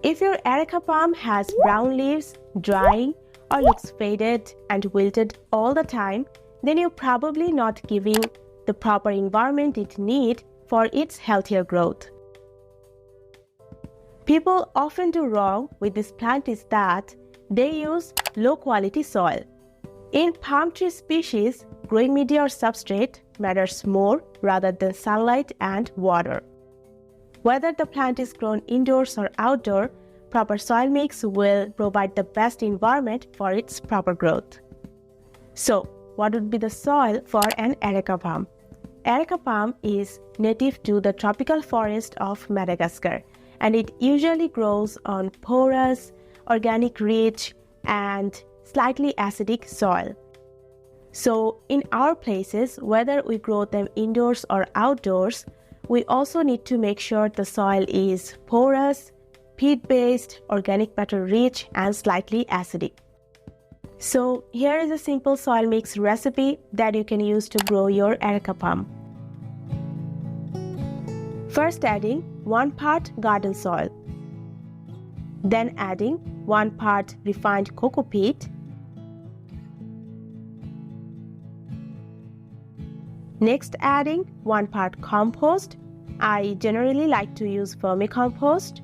If your Areca palm has brown leaves, drying, or looks faded and wilted all the time, then you're probably not giving the proper environment it needs for its healthier growth. People often do wrong with this plant is that they use low-quality soil. In palm tree species, growing media or substrate matters more rather than sunlight and water. Whether the plant is grown indoors or outdoor, proper soil mix will provide the best environment for its proper growth. So, what would be the soil for an Areca palm? Areca palm is native to the tropical forest of Madagascar, and it usually grows on porous, organic rich, and slightly acidic soil. So, in our places, whether we grow them indoors or outdoors, we also need to make sure the soil is porous, peat-based, organic matter rich, and slightly acidic. So here is a simple soil mix recipe that you can use to grow your Areca palm. First adding 1 part garden soil. Then adding 1 part refined coco peat. Next adding 1 part compost. I generally like to use vermicompost.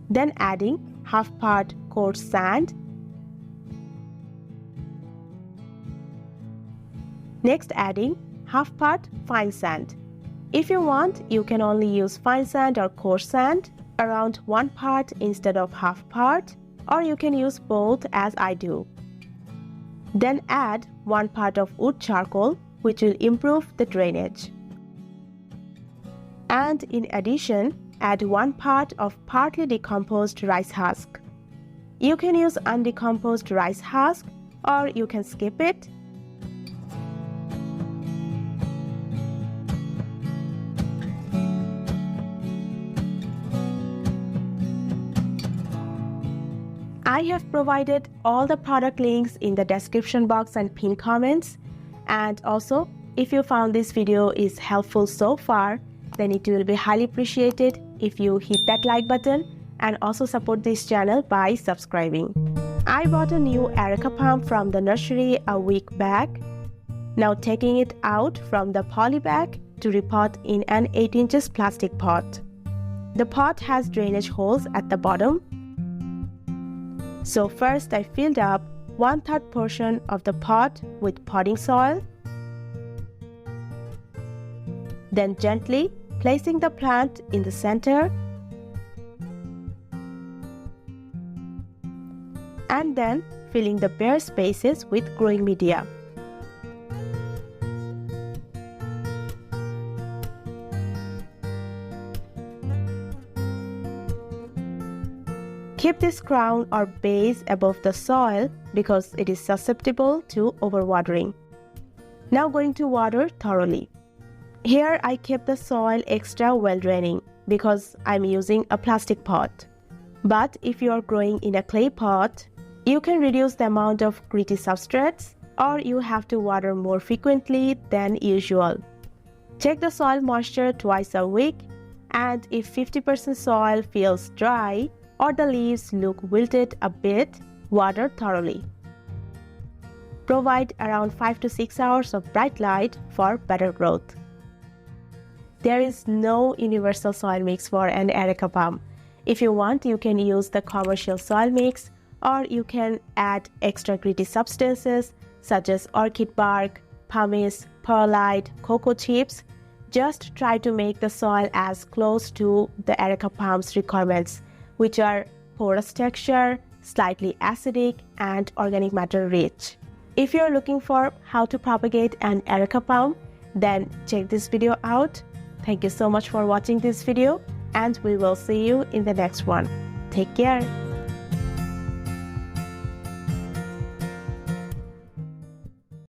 Then adding half part coarse sand. Next adding half part fine sand. If you want, you can only use fine sand or coarse sand, around 1 part instead of half part, or you can use both as I do. Then add 1 part of wood charcoal, which will improve the drainage. And in addition, add 1 part of partly decomposed rice husk. You can use undecomposed rice husk, or you can skip it. I have provided all the product links in the description box and pinned comments. And also, if you found this video is helpful so far, then it will be highly appreciated if you hit that like button and also support this channel by subscribing. I bought a new Areca palm from the nursery a week back. Now taking it out from the poly bag to repot in an 8 inches plastic pot. The pot has drainage holes at the bottom. So first I filled up 1/3 portion of the pot with potting soil. Then gently placing the plant in the center. And then filling the bare spaces with growing media. Keep this crown or base above the soil because it is susceptible to overwatering. Now going to water thoroughly. Here I kept the soil extra well draining because I'm using a plastic pot. But if you are growing in a clay pot, you can reduce the amount of gritty substrates, or you have to water more frequently than usual. Check the soil moisture twice a week, and if 50% soil feels dry or the leaves look wilted a bit, water thoroughly. Provide around 5 to 6 hours of bright light for better growth. There is no universal soil mix for an Areca palm. If you want, you can use the commercial soil mix, or you can add extra gritty substances such as orchid bark, pumice, perlite, cocoa chips. Just try to make the soil as close to the Areca palm's requirements, which are porous texture, slightly acidic, and organic matter rich. If you're looking for how to propagate an Areca palm, then check this video out. Thank you so much for watching this video, and we will see you in the next one. Take care.